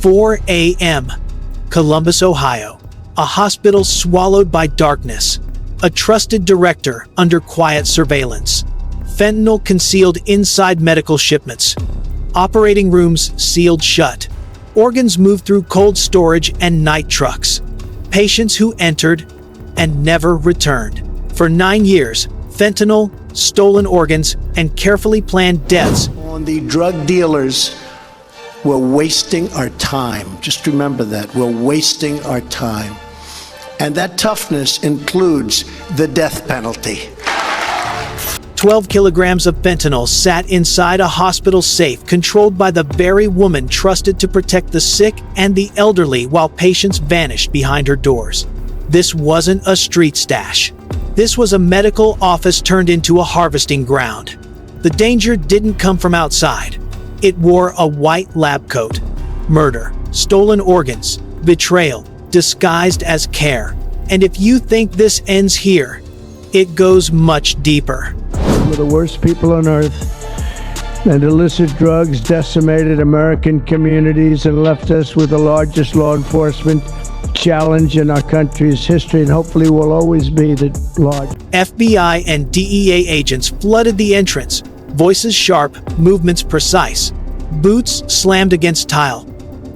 4 a.m. Columbus, Ohio. A hospital swallowed by darkness. A trusted director under quiet surveillance. Fentanyl concealed inside medical shipments. Operating rooms sealed shut. Organs moved through cold storage and night trucks. Patients who entered and never returned. For 9 years, fentanyl, stolen organs, and carefully planned deaths. On the drug dealers, we're wasting our time. Just remember that. We're wasting our time. And that toughness includes the death penalty. 12 kilograms of fentanyl sat inside a hospital safe controlled by the very woman trusted to protect the sick and the elderly while patients vanished behind her doors. This wasn't a street stash. This was a medical office turned into a harvesting ground. The danger didn't come from outside. It wore a white lab coat. Murder, stolen organs, betrayal, disguised as care. And if you think this ends here, it goes much deeper. Some of the worst people on earth, and illicit drugs decimated American communities and left us with the largest law enforcement challenge in our country's history, and hopefully will always be the largest. FBI and DEA agents flooded the entrance, voices sharp, movements precise. Boots slammed against tile.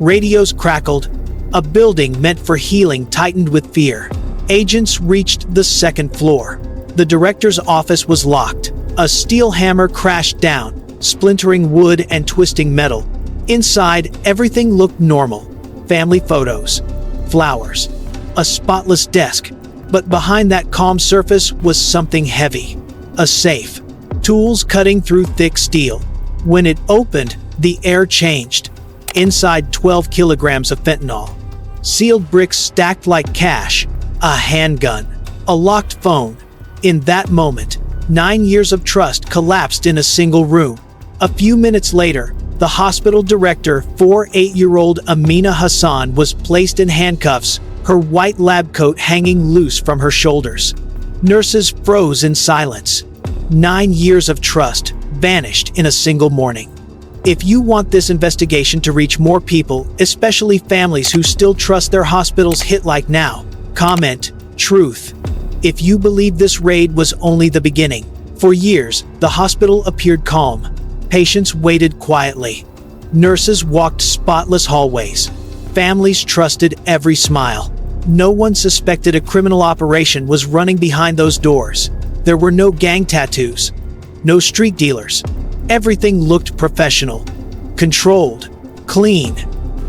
Radios crackled. A building meant for healing tightened with fear. Agents reached the second floor. The director's office was locked. A steel hammer crashed down, splintering wood and twisting metal. Inside, everything looked normal. Family photos, flowers, a spotless desk. But behind that calm surface was something heavy. A safe. Tools cutting through thick steel. When it opened, the air changed. Inside, 12 kilograms of fentanyl. Sealed bricks stacked like cash. A handgun. A locked phone. In that moment, 9 years of trust collapsed in a single room. A few minutes later, the hospital director, 48-year-old Amina Hassan, was placed in handcuffs, her white lab coat hanging loose from her shoulders. Nurses froze in silence. 9 years of trust vanished in a single morning. If you want this investigation to reach more people, especially families who still trust their hospitals, hit like now. Comment, truth. If you believe this raid was only the beginning. For years, the hospital appeared calm. Patients waited quietly. Nurses walked spotless hallways. Families trusted every smile. No one suspected a criminal operation was running behind those doors. There were no gang tattoos. No street dealers. Everything looked professional. Controlled. Clean.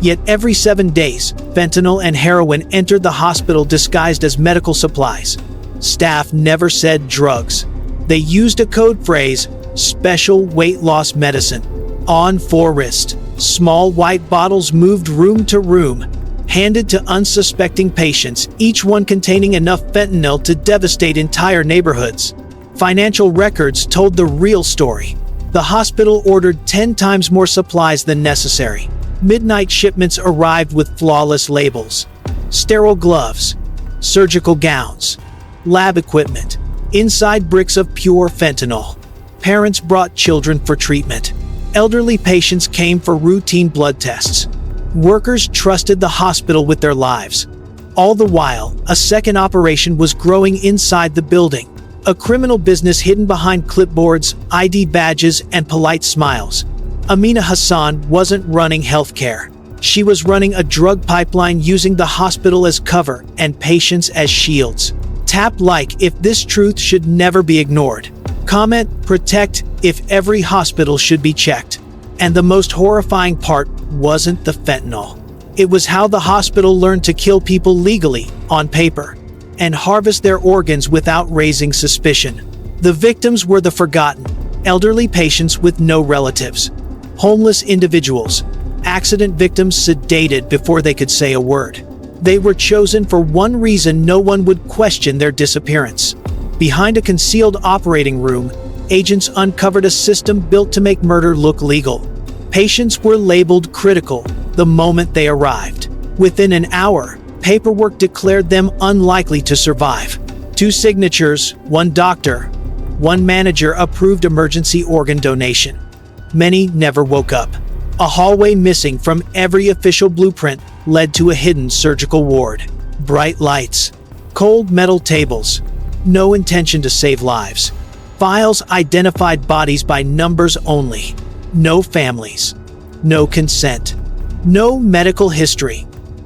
Yet every 7 days, fentanyl and heroin entered the hospital disguised as medical supplies. Staff never said drugs. They used a code phrase, special weight loss medicine. On Forest, small white bottles moved room to room, handed to unsuspecting patients, each one containing enough fentanyl to devastate entire neighborhoods. Financial records told the real story. The hospital ordered 10 times more supplies than necessary. Midnight shipments arrived with flawless labels. Sterile gloves, surgical gowns, lab equipment, inside bricks of pure fentanyl. Parents brought children for treatment. Elderly patients came for routine blood tests. Workers trusted the hospital with their lives. All the while, a second operation was growing inside the building. A criminal business hidden behind clipboards, ID badges, and polite smiles. Amina Hassan wasn't running healthcare. She was running a drug pipeline using the hospital as cover and patients as shields. Tap like if this truth should never be ignored. Comment, protect if every hospital should be checked. And the most horrifying part wasn't the fentanyl. It was how the hospital learned to kill people legally, on paper, and harvest their organs without raising suspicion. The victims were the forgotten, elderly patients with no relatives, homeless individuals, accident victims sedated before they could say a word. They were chosen for one reason: no one would question their disappearance. Behind a concealed operating room, agents uncovered a system built to make murder look legal. Patients were labeled critical the moment they arrived. Within an hour, paperwork declared them unlikely to survive. 2 signatures, 1 doctor, 1 manager approved emergency organ donation. Many never woke up. A hallway missing from every official blueprint led to a hidden surgical ward. Bright lights, cold metal tables, no intention to save lives. Files identified bodies by numbers only. No families, no consent, no medical history.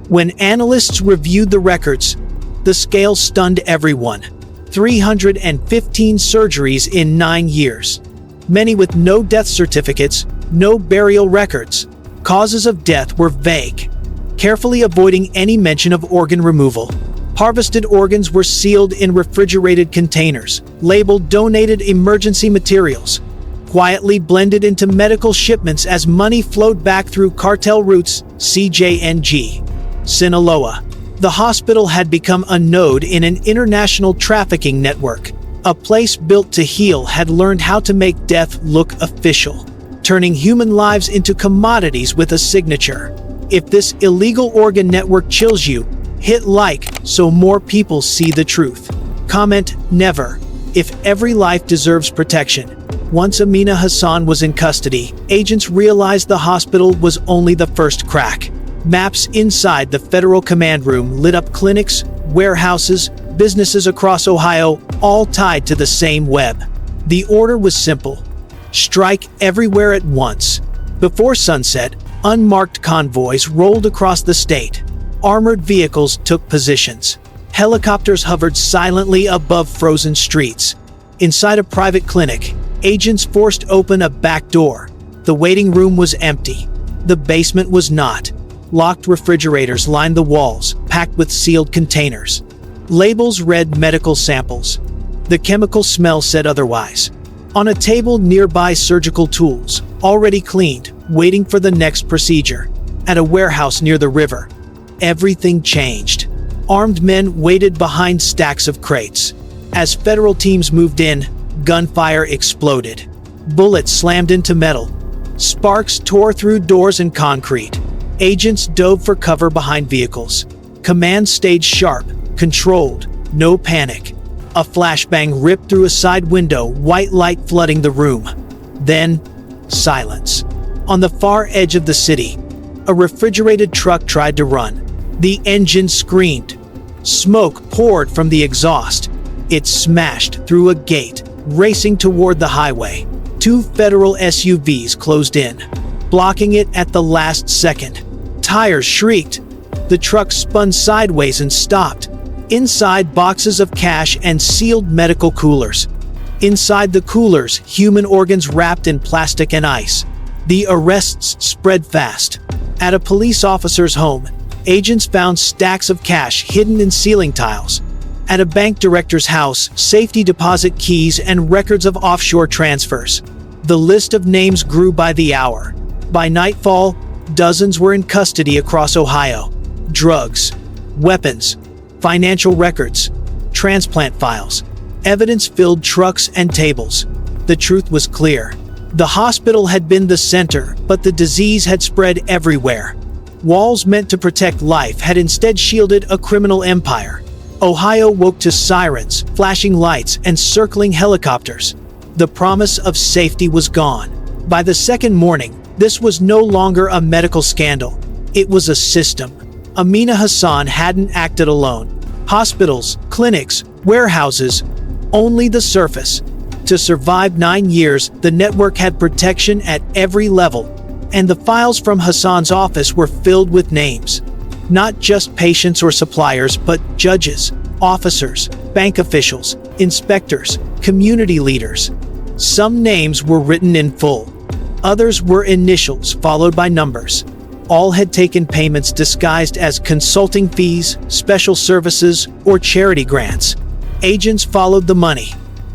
When analysts reviewed the records, the scale stunned everyone. 315 surgeries in 9 years. Many with no death certificates, no burial records. Causes of death were vague, carefully avoiding any mention of organ removal. Harvested organs were sealed in refrigerated containers, labeled donated emergency materials, quietly blended into medical shipments as money flowed back through cartel routes. CJNG. Sinaloa. The hospital had become a node in an international trafficking network. A place built to heal had learned how to make death look official, turning human lives into commodities with a signature. If this illegal organ network chills you, hit like so more people see the truth. Comment never if every life deserves protection. Once Amina Hassan was in custody, agents realized the hospital was only the first crack. Maps inside the federal command room lit up clinics, warehouses, businesses across Ohio, all tied to the same web. The order was simple: strike everywhere at once. Before sunset, unmarked convoys rolled across the state. Armored vehicles took positions. Helicopters hovered silently above frozen streets. Inside a private clinic, agents forced open a back door. The waiting room was empty. The basement was not. Locked refrigerators lined the walls, packed with sealed containers. Labels read medical samples. The chemical smell said otherwise. On a table nearby, surgical tools, already cleaned, waiting for the next procedure. At a warehouse near the river, everything changed. Armed men waited behind stacks of crates. As federal teams moved in, gunfire exploded. Bullets slammed into metal. Sparks tore through doors and concrete. Agents dove for cover behind vehicles. Command stayed sharp, controlled, no panic. A flashbang ripped through a side window, white light flooding the room. Then, silence. On the far edge of the city, a refrigerated truck tried to run. The engine screamed. Smoke poured from the exhaust. It smashed through a gate, racing toward the highway. 2 federal SUVs closed in, blocking it at the last second. Tires shrieked. The truck spun sideways and stopped. Inside, boxes of cash and sealed medical coolers. Inside the coolers, human organs wrapped in plastic and ice. The arrests spread fast. At a police officer's home, agents found stacks of cash hidden in ceiling tiles. At a bank director's house, safety deposit keys and records of offshore transfers. The list of names grew by the hour. By nightfall, dozens were in custody across Ohio. Drugs, weapons, financial records, transplant files. Evidence filled trucks and tables. The truth was clear. The hospital had been the center, but the disease had spread everywhere. Walls meant to protect life had instead shielded a criminal empire. Ohio woke to sirens, flashing lights, and circling helicopters. The promise of safety was gone. By the second morning, this was no longer a medical scandal. It was a system. Amina Hassan hadn't acted alone. Hospitals, clinics, warehouses, only the surface. To survive 9 years, the network had protection at every level, and the files from Hassan's office were filled with names. Not just patients or suppliers, but judges, officers, bank officials, inspectors, community leaders. Some names were written in full. Others were initials followed by numbers. All had taken payments disguised as consulting fees, special services, or charity grants. Agents followed the money.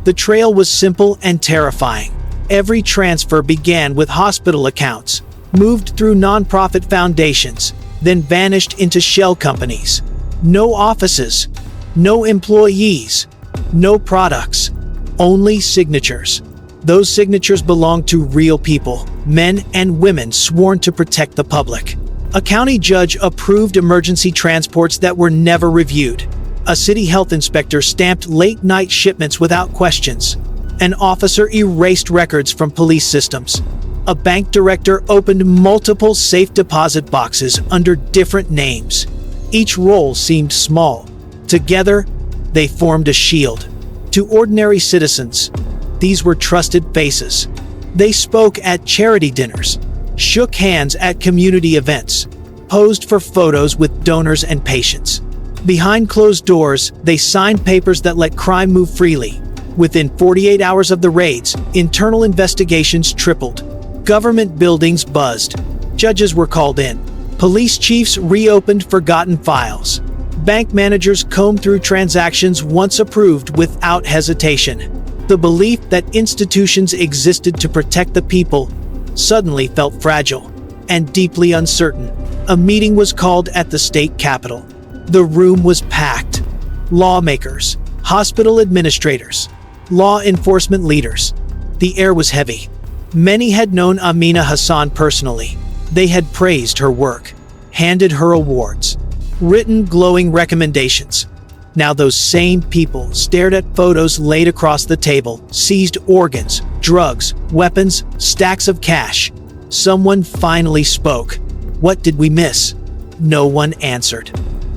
The trail was simple and terrifying. Every transfer began with hospital accounts, moved through nonprofit foundations, then vanished into shell companies. No offices, no employees, no products, only signatures. Those signatures belonged to real people, men and women sworn to protect the public. A county judge approved emergency transports that were never reviewed. A city health inspector stamped late-night shipments without questions. An officer erased records from police systems. A bank director opened multiple safe deposit boxes under different names. Each roll seemed small. Together, they formed a shield. To ordinary citizens, these were trusted faces. They spoke at charity dinners, shook hands at community events, posed for photos with donors and patients. Behind closed doors, they signed papers that let crime move freely. Within 48 hours of the raids, internal investigations tripled. Government buildings buzzed. Judges were called in. Police chiefs reopened forgotten files. Bank managers combed through transactions once approved without hesitation. The belief that institutions existed to protect the people suddenly felt fragile and deeply uncertain. A meeting was called at the state capitol. The room was packed. Lawmakers, hospital administrators, law enforcement leaders. The air was heavy. Many had known Amina Hassan personally. They had praised her work, handed her awards, written glowing recommendations. Now those same people stared at photos laid across the table, seized organs, drugs, weapons, stacks of cash. Someone finally spoke. What did we miss? No one answered.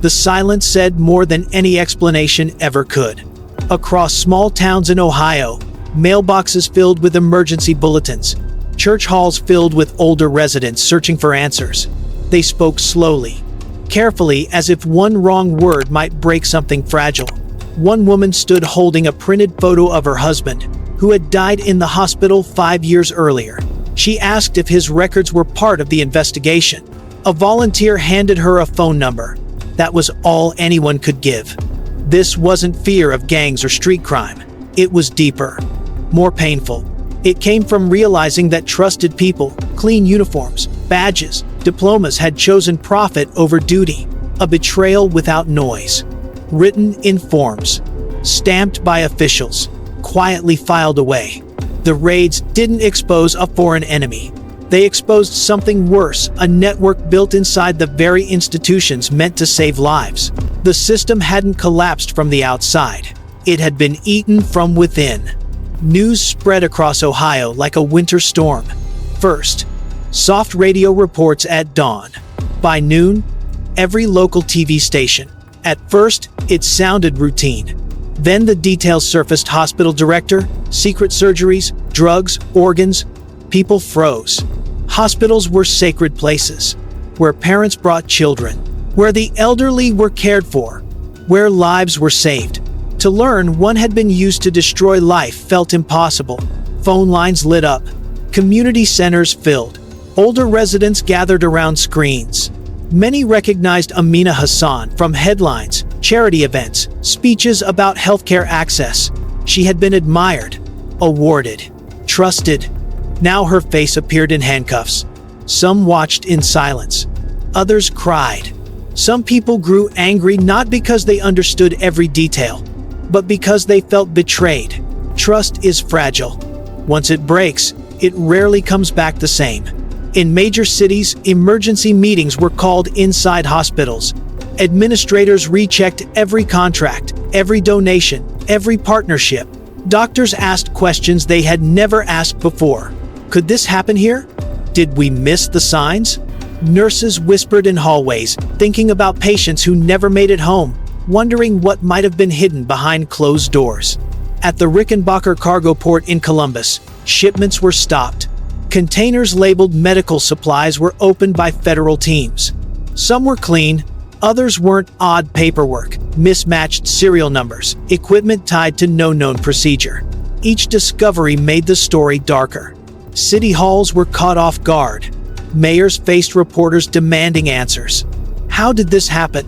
The silence said more than any explanation ever could. Across small towns in Ohio, mailboxes filled with emergency bulletins, church halls filled with older residents searching for answers. They spoke slowly, carefully, as if one wrong word might break something fragile. One woman stood holding a printed photo of her husband, who had died in the hospital 5 years earlier. She asked if his records were part of the investigation. A volunteer handed her a phone number. That was all anyone could give. This wasn't fear of gangs or street crime. It was deeper, more painful. It came from realizing that trusted people, clean uniforms, badges, diplomas had chosen profit over duty. A betrayal without noise. Written in forms, stamped by officials, quietly filed away. The raids didn't expose a foreign enemy. They exposed something worse, a network built inside the very institutions meant to save lives. The system hadn't collapsed from the outside. It had been eaten from within. News spread across Ohio like a winter storm. First, soft radio reports at dawn. By noon, every local TV station. At first, it sounded routine. Then the details surfaced: hospital director, secret surgeries, drugs, organs. People froze. Hospitals were sacred places, where parents brought children, where the elderly were cared for, where lives were saved. To learn one had been used to destroy life felt impossible. Phone lines lit up. Community centers filled. Older residents gathered around screens. Many recognized Amina Hassan from headlines, charity events, speeches about healthcare access. She had been admired, awarded, trusted. Now her face appeared in handcuffs. Some watched in silence. Others cried. Some people grew angry not because they understood every detail, but because they felt betrayed. Trust is fragile. Once it breaks, it rarely comes back the same. In major cities, emergency meetings were called inside hospitals. Administrators rechecked every contract, every donation, every partnership. Doctors asked questions they had never asked before. Could this happen here? Did we miss the signs? Nurses whispered in hallways, thinking about patients who never made it home, wondering what might have been hidden behind closed doors. At the Rickenbacker cargo port in Columbus, shipments were stopped. Containers labeled medical supplies were opened by federal teams. Some were clean, others weren't. Odd paperwork, mismatched serial numbers, equipment tied to no known procedure. Each discovery made the story darker. City halls were caught off guard. Mayors faced reporters demanding answers. How did this happen?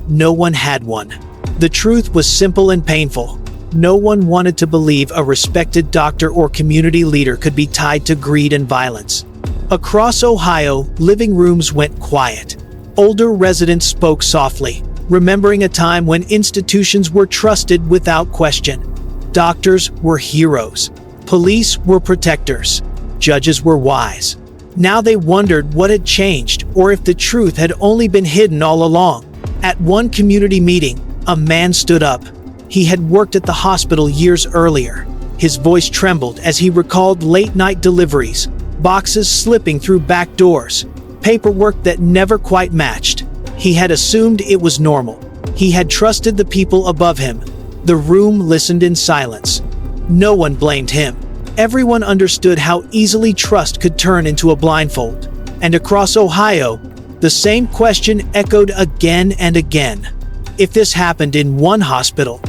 No one had one. The truth was simple and painful. No one wanted to believe a respected doctor or community leader could be tied to greed and violence. Across Ohio, living rooms went quiet. Older residents spoke softly, remembering a time when institutions were trusted without question. Doctors were heroes. Police were protectors. Judges were wise. Now they wondered what had changed, or if the truth had only been hidden all along. At one community meeting, a man stood up. He had worked at the hospital years earlier. His voice trembled as he recalled late-night deliveries, boxes slipping through back doors, paperwork that never quite matched. He had assumed it was normal. He had trusted the people above him. The room listened in silence. No one blamed him. Everyone understood how easily trust could turn into a blindfold. And across Ohio, the same question echoed again and again. If this happened in one hospital,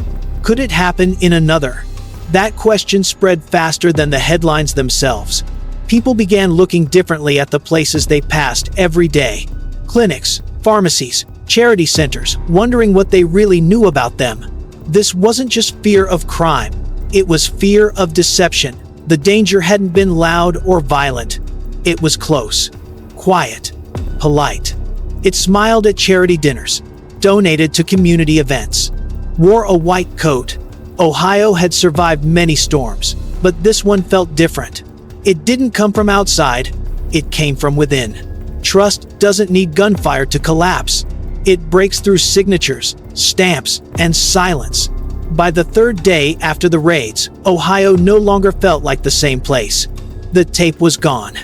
could it happen in another? That question spread faster than the headlines themselves. People began looking differently at the places they passed every day. Clinics, pharmacies, charity centers, wondering what they really knew about them. This wasn't just fear of crime. It was fear of deception. The danger hadn't been loud or violent. It was close, quiet, polite. It smiled at charity dinners, donated to community events, wore a white coat. Ohio had survived many storms, but this one felt different. It didn't come from outside, it came from within. Trust doesn't need gunfire to collapse. It breaks through signatures, stamps, and silence. By the third day after the raids, Ohio no longer felt like the same place. The tape was gone.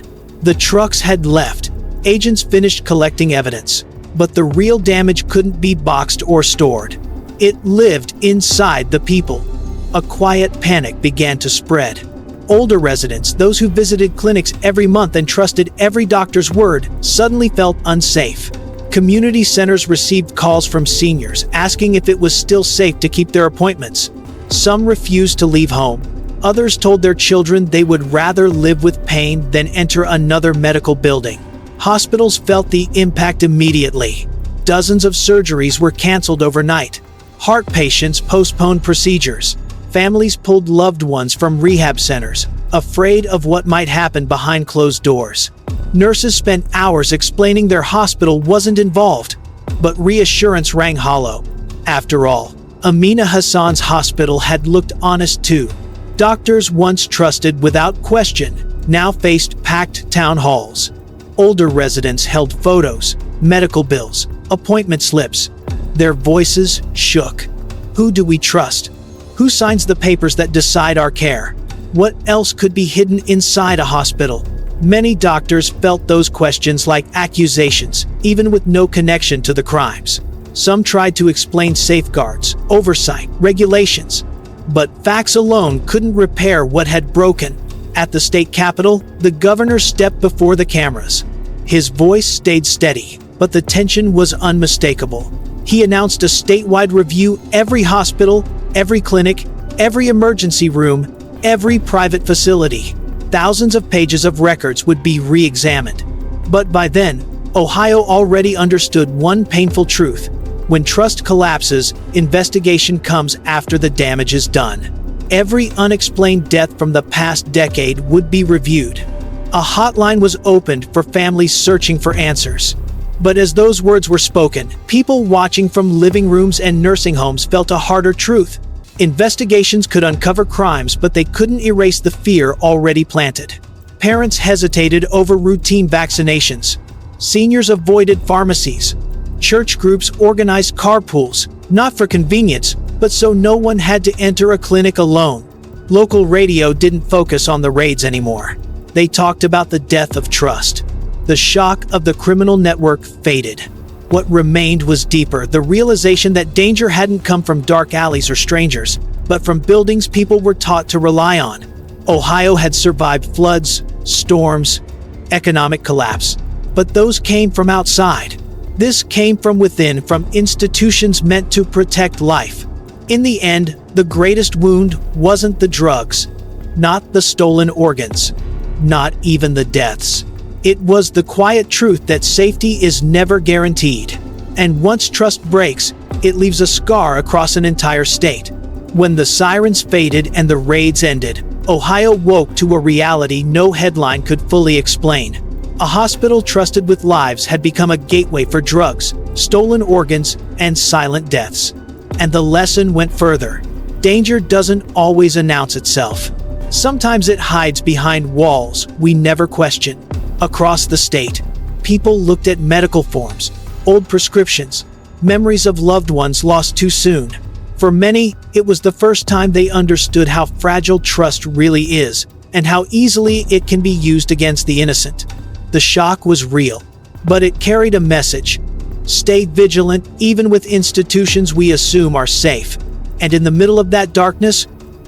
The trucks had left. Agents finished collecting evidence. But the real damage couldn't be boxed or stored. It lived inside the people. A quiet panic began to spread. Older residents, those who visited clinics every month and trusted every doctor's word, suddenly felt unsafe. Community centers received calls from seniors asking if it was still safe to keep their appointments. Some refused to leave home. Others told their children they would rather live with pain than enter another medical building. Hospitals felt the impact immediately. Dozens of surgeries were canceled overnight. Heart patients postponed procedures. Families pulled loved ones from rehab centers, afraid of what might happen behind closed doors. Nurses spent hours explaining their hospital wasn't involved, but reassurance rang hollow. After all, Amina Hassan's hospital had looked honest too. Doctors once trusted without question now faced packed town halls. Older residents held photos, medical bills, appointment slips. Their voices shook. Who do we trust? Who signs the papers that decide our care? What else could be hidden inside a hospital? Many doctors felt those questions like accusations, even with no connection to the crimes. Some tried to explain safeguards, oversight, regulations. But facts alone couldn't repair what had broken. At the state capitol, the governor stepped before the cameras. His voice stayed steady, but the tension was unmistakable. He announced a statewide review: every hospital, every clinic, every emergency room, every private facility. Thousands of pages of records would be re-examined. But by then, Ohio already understood one painful truth. When trust collapses, investigation comes after the damage is done. Every unexplained death from the past decade would be reviewed. A hotline was opened for families searching for answers. But as those words were spoken, people watching from living rooms and nursing homes felt a harder truth. Investigations could uncover crimes, but they couldn't erase the fear already planted. Parents hesitated over routine vaccinations. Seniors avoided pharmacies. Church groups organized carpools, not for convenience, but so no one had to enter a clinic alone. Local radio didn't focus on the raids anymore. They talked about the death of trust. The shock of the criminal network faded. What remained was deeper, the realization that danger hadn't come from dark alleys or strangers, but from buildings people were taught to rely on. Ohio had survived floods, storms, economic collapse, but those came from outside. This came from within, from institutions meant to protect life. In the end, the greatest wound wasn't the drugs, not the stolen organs, not even the deaths. It was the quiet truth that safety is never guaranteed. And once trust breaks, it leaves a scar across an entire state. When the sirens faded and the raids ended, Ohio woke to a reality no headline could fully explain. A hospital trusted with lives had become a gateway for drugs, stolen organs, and silent deaths. And the lesson went further. Danger doesn't always announce itself. Sometimes it hides behind walls we never question. Across the state, people looked at medical forms, old prescriptions, memories of loved ones lost too soon. For many, it was the first time they understood how fragile trust really is. and how easily it can be used against the innocent. The shock was real, but it carried a message. Stay vigilant even with institutions we assume are safe. And in the middle of that darkness,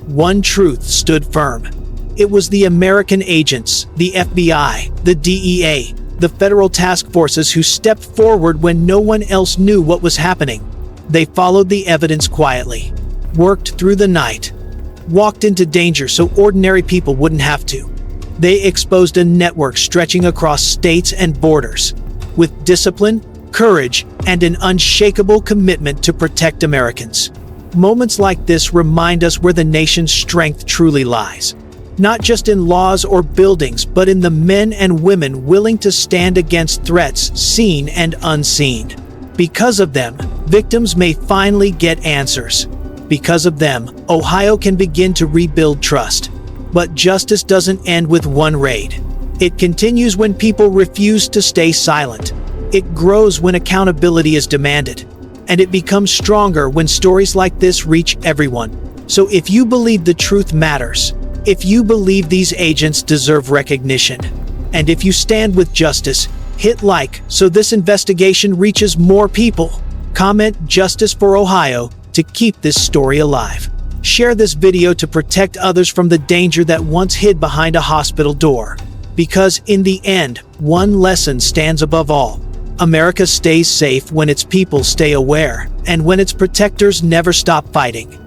one truth stood firm. It was the American agents, the FBI, the DEA, the federal task forces who stepped forward when no one else knew what was happening. They followed the evidence quietly, worked through the night, walked into danger so ordinary people wouldn't have to. They exposed a network stretching across states and borders, with discipline, courage, and an unshakable commitment to protect Americans. Moments like this remind us where the nation's strength truly lies. Not just in laws or buildings, but in the men and women willing to stand against threats seen and unseen. Because of them, victims may finally get answers. Because of them, Ohio can begin to rebuild trust. But justice doesn't end with one raid. It continues when people refuse to stay silent. It grows when accountability is demanded. And it becomes stronger when stories like this reach everyone. So if you believe the truth matters, if you believe these agents deserve recognition, and if you stand with justice, hit like so this investigation reaches more people. Comment "Justice for Ohio" to keep this story alive. Share this video to protect others from the danger that once hid behind a hospital door. Because in the end, one lesson stands above all. America stays safe when its people stay aware, and when its protectors never stop fighting.